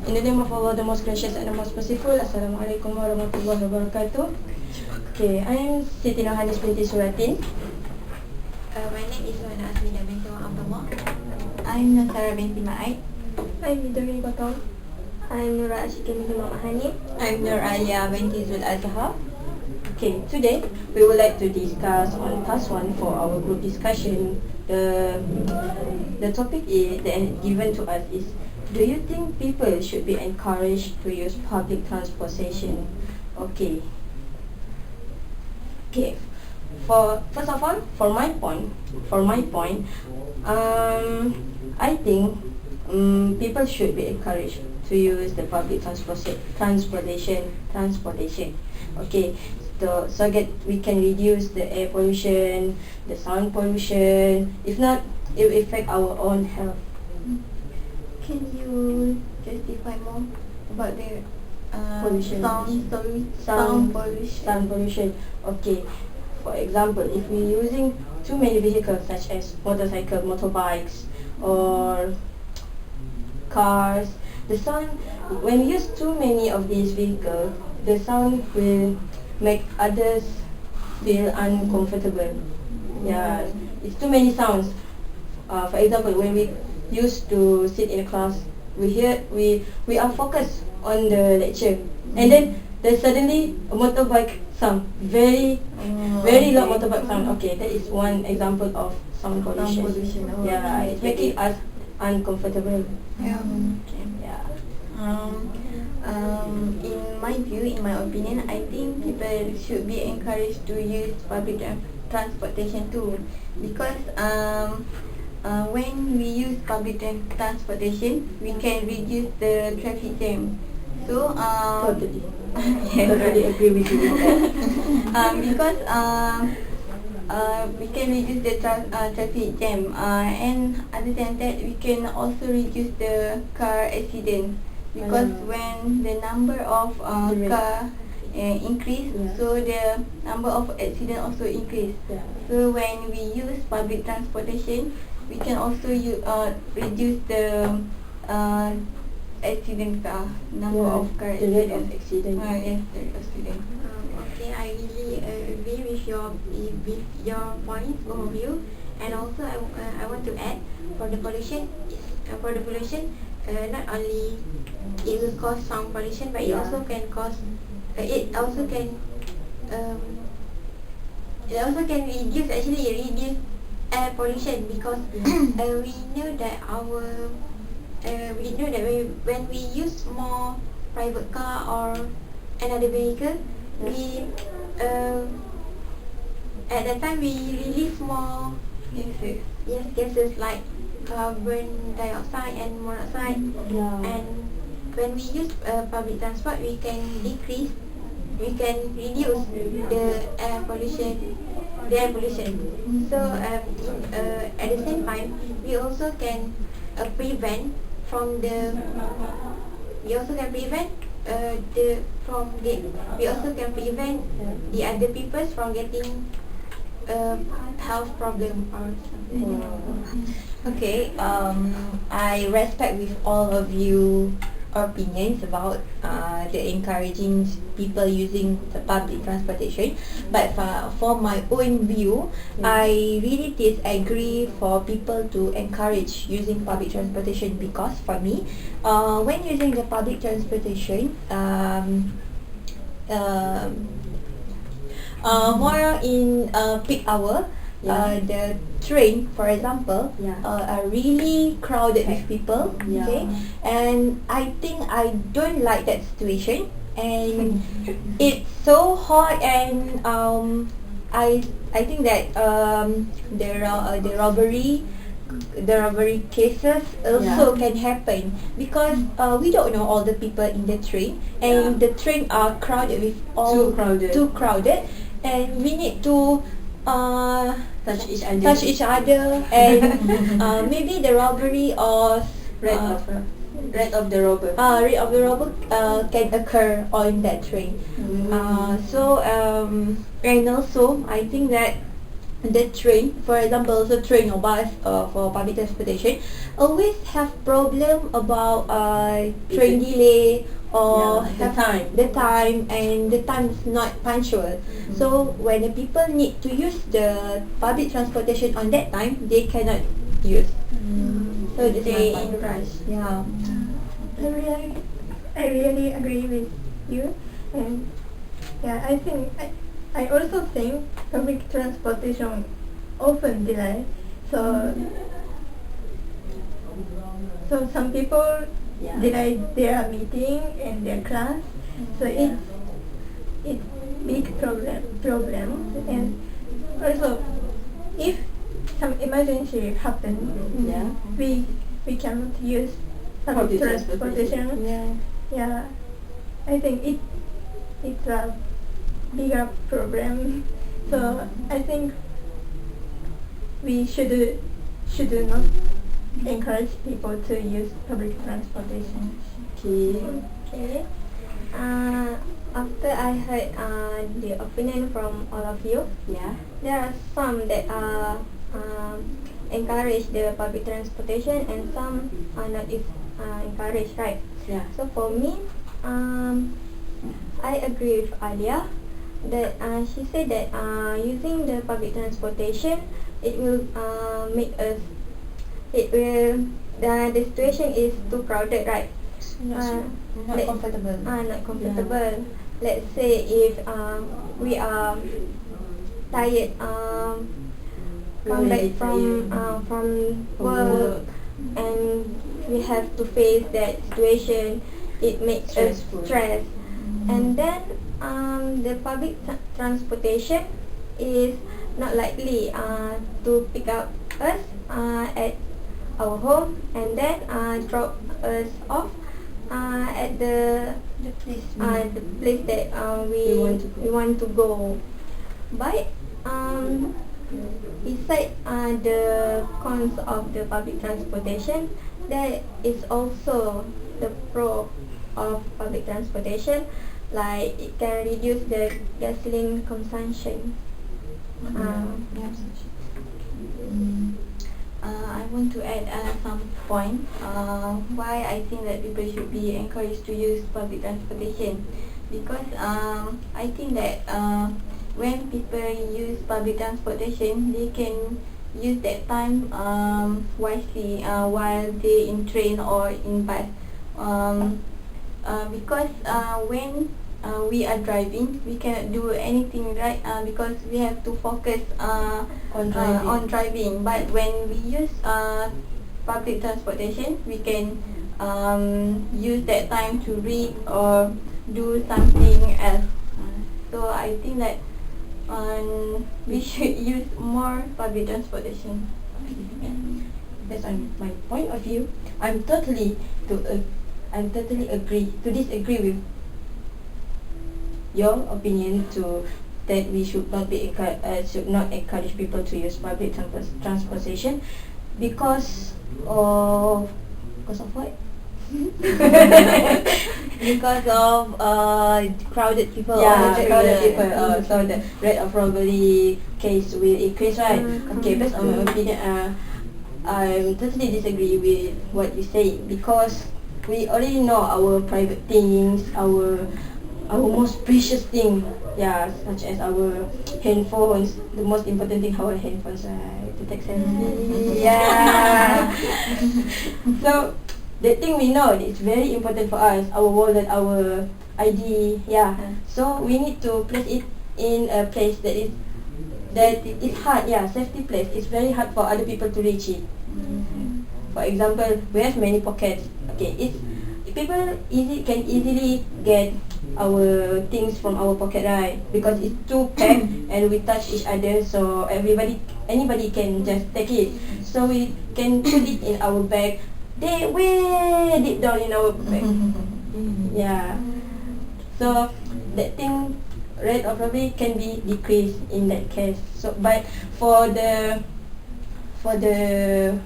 In the name of Allah, the most gracious and the most merciful. Assalamualaikum warahmatullahi wabarakatuh. Okay, I am Siti Nurhanis binti Suratin. My name is Wana Asmina binti Abdullah. I'm Nasara binti Ma'aid. I'm Midori Bakau. I'm Nura Ashika binti Muhammad Hanif. I'm Nur Alia binti Zul Azhar. Okay, today we would like to discuss on task 1 for our group discussion. The topic is given to us is: do you think people should be encouraged to use public transportation? Okay. First of all, for my point, I think people should be encouraged to use the public transportation. Okay. So that we can reduce the air pollution, the sound pollution. If not, it will affect our own health. Can you justify more about the Pollution. sound pollution? Sound pollution. Okay. For example, if we're using too many vehicles such as motorcycle, motorbikes, or cars, the sound, when we use too many of these vehicles, the sound will make others feel uncomfortable. Yeah, it's too many sounds. For example, when we used to sit in a class, we are focused on the lecture, and then there's suddenly a motorbike sound, very loud motorbike sound. Okay, that is one example of sound pollution. Yeah, it's making us uncomfortable. Yeah. Yeah. In my view, in my opinion, I think people should be encouraged to use public transportation too, because when we use public transportation, we can reduce the traffic jam. So Totally. yes, Totally agree with you with that. because we can reduce the traffic jam, and other than that, we can also reduce the car accident, because when the number of car increase, so the number of accident also increase. Yeah. So when we use public transportation, we can also reduce the accident number of car The rate of accident. accident. Yes, the rate of accident. Okay, I really agree with your points, both of you. And also, I want to add, for the pollution, not only it will cause sound pollution, but it also can cause it also can reduce air pollution, because we know that when we use more private car or another vehicle, we at that time we release more gases like carbon dioxide and monoxide. Yeah. And when we use public transport, we can reduce the air pollution. So at the same time, we also can prevent the other people from getting health problem or something. Okay, I respect with all of you opinions about the encouraging people using the public transportation, but for my own view, I really disagree for people to encourage using public transportation, because for me, when using the public transportation, more in peak hour, the train, for example, are really crowded with people. Okay, and I think I don't like that situation, and it's so hot, and I think that the robbery cases also can happen, because we don't know all the people in the train, and the train are crowded with too crowded, and we need to Touch each other, and maybe the robbery or Rate of the robber. rate of the robber can occur on that train. And also I think that the train, for example, the train or bus for public transportation, always have problem about train delay or the time. the time, and the time is not punctual. So when the people need to use the public transportation on that time, they cannot use. So this They is my in point. rush. Yeah. I really agree with you, and yeah, I also think public transportation often delay. So some people Yeah. delay their meeting and their class. So it's big problem. And also, if some emergency happens, Yeah. we cannot use Public public transportation. Yeah. Yeah, I think it's a bigger problem. So I think we should not encourage people to use public transportation. Okay. Okay. After I heard the opinion from all of you, Yeah. there are some that encourage the public transportation and some are not encouraged, right? Yeah. So for me, I agree with Alia that she said that using the public transportation, it will make us, the situation is too crowded, right? Not Let- comfortable. Not comfortable. Let's say if we are tired, come back from work, and we have to face that situation, it makes us Stressful. stress. And then the public transportation is not likely to pick up us at our home and then drop us off at the place that we want to go. But beside the cons of the public transportation, there is also the pro of public transportation, like it can reduce the gasoline consumption. I want to add some point why I think that people should be encouraged to use public transportation, because I think that when people use public transportation, they can use that time wisely while they in train or in bus, because when we are driving, we cannot do anything, right? Because we have to focus On driving. But when we use public transportation, we can use that time to read or do something else. So I think that we should use more public transportation. That's on my point of view. I'm totally disagree with your opinion that we should not encourage people to use public transportation because of what? Because of crowded people. Yeah, or crowded people. So the rate of robbery case will increase, right? Okay, based on my opinion, I totally disagree with what you say, because we already know our private things, our most precious thing, yeah, such as our handphones. The most important thing, our handphones, right? To take selfie. Yeah. So the thing we know, it's very important for us, our wallet, our ID, yeah. So we need to place it in a place that is hard, yeah, safety place. It's very hard for other people to reach it. For example, we have many pockets. Okay, people can easily get our things from our pocket, right? Because it's too packed and we touch each other, so anybody can just take it. So we can put it in our bag. They way deep down in our bag. Yeah. So that thing, rate of robbery can be decreased in that case. So, but for the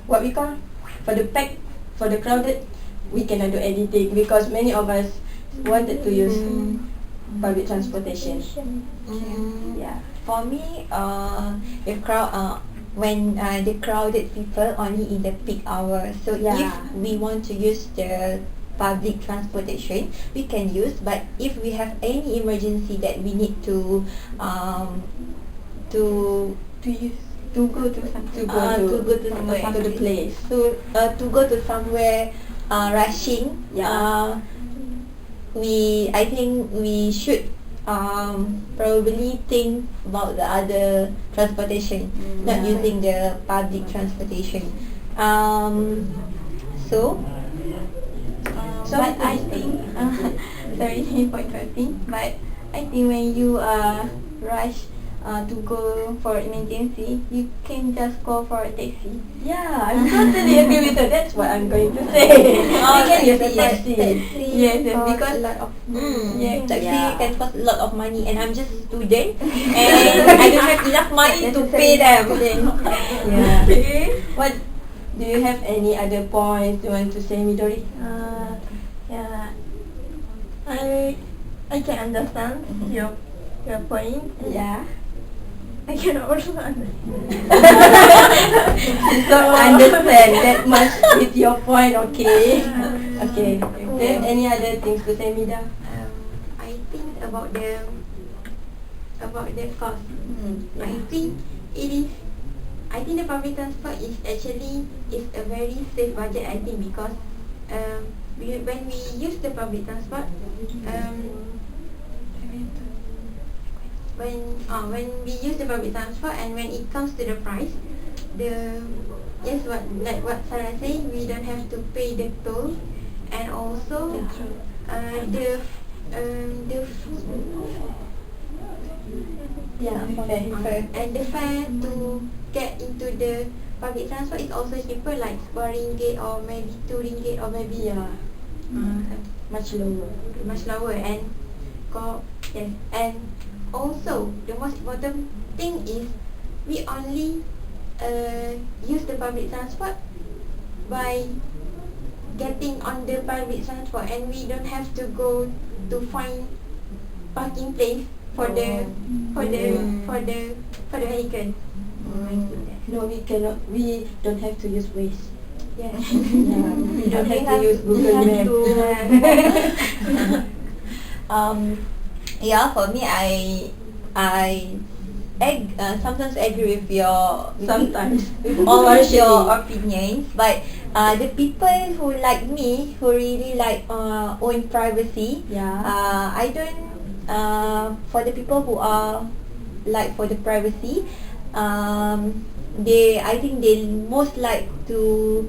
what we call, for the crowded, we cannot do anything because many of us wanted to use public transportation. Yeah. For me, the crowd, when the crowded people only in the peak hour. So Yeah. if we want to use the public transportation, we can use. But if we have any emergency that we need to use to go to some to go to somewhere, the place. to go to somewhere rushing. Yeah. I think we should probably think about the other transportation, not Yeah. using the public transportation. So But I think, sorry for interrupting, but I think when you rush to go for emergency, you can just call for a taxi. Yeah, I'm totally agree with that. That's what I'm going to say. You can use a taxi. Yes, Oh, because a lot of yeah, taxi Yeah. can cost a lot of money, and I'm just a student, and I don't have enough money to pay them. Yeah. What do you have any other points you want to say, Midori? yeah, I can understand your point. Yeah. I can also understand. So understand that much with your point, okay? Okay. Do you have any other things to say, Mida? I think about the cost. I think it is. I think the public transport is actually a very safe budget. I think because when we use the public transport, when we use the public transport and when it comes to the price, what Sarah said, we don't have to pay the toll, and also the Yeah. and the fare to get into the public transport is also cheaper, like 1 ringgit or maybe 2 ringgit or maybe Much lower. much lower. And and also the most important thing is we only use the public transport by getting on the public transport, and we don't have to go to find parking place for the vehicle. No, we cannot. We don't have to use Waze. Yes. Yeah. We don't have to use Google Maps. Yeah, for me, sometimes agree with your Sometimes. with all of your opinions, but the people who like me, who really like own privacy, Yeah. I don't. For the people who are like for the privacy, I think they most like to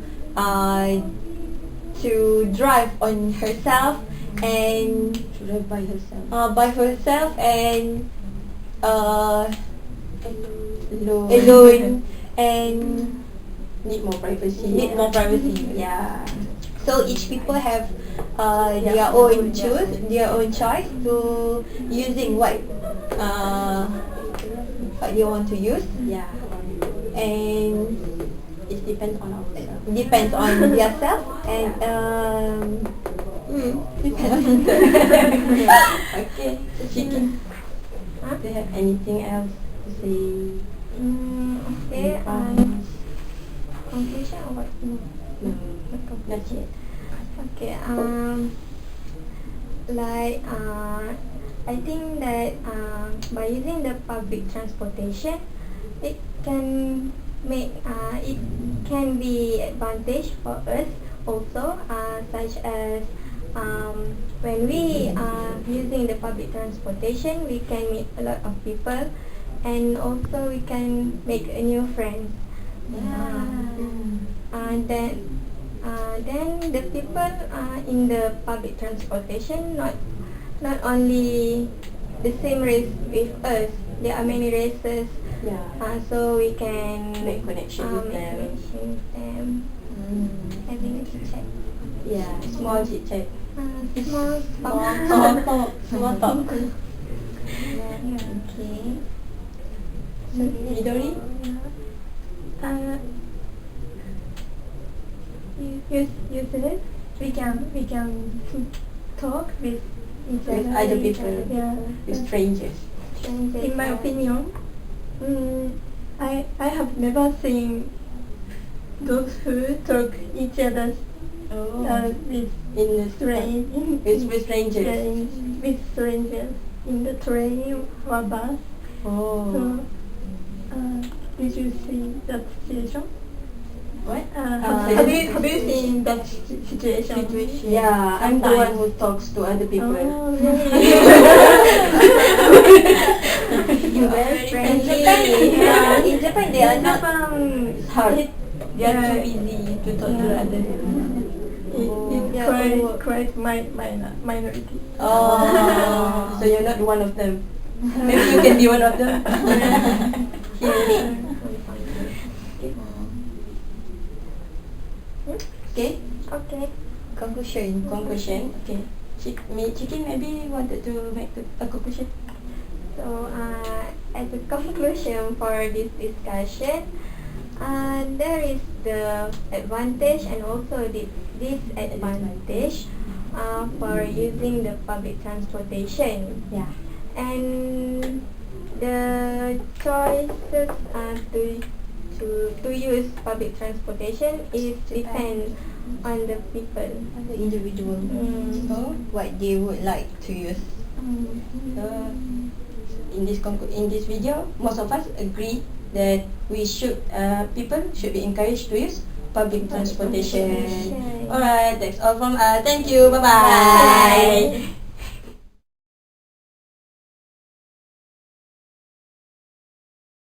drive on herself and To drive by herself. and Alone. alone and Need more privacy. need more privacy. Yeah. So each people have their Yeah. own choice to using what they want to use, Yeah. and It depends on ourselves. depends on themselves and depends. Okay. So Shiki, do you have anything else to say? Okay. Any Conclusion or what? No, not yet. Okay. I think that by using the public transportation, it can be advantage for us also, such as when we are using the public transportation, we can meet a lot of people, and also we can make a new friends. And then the people in the public transportation not only the same race with us. There are many races, Yeah. so we can Make connection with make them. connection with them. Having a chit chat. Yeah. Small chit chat. Small Small talk. Okay. Midori? Usually we can talk with each With other. other people. Yeah. With strangers. In my opinion, I have never seen those who talk each other with In the train with strangers. with strangers in the train or bus. Oh. So, did you see that situation? What? Have you seen that situation? Yeah, I'm the one who talks to other people. Oh, really? You very friendly. In Japan, they are not. It's hard. They are too busy to talk to others. It's Yeah, quite minority. Oh, so you're not one of them. Maybe you can be one of them. Okay. Okay. Conclusion. Conclusion. Okay. Chiki maybe wanted to make a conclusion. So, as a conclusion for this discussion, there is the advantage and also the disadvantage for using the public transportation. Yeah. And the choices to use public transportation is depend on the people. The individual. So, what they would like to use. In this video, most of us agree that people should be encouraged to use public transportation. Alright, that's all from us. Thank you. Bye bye.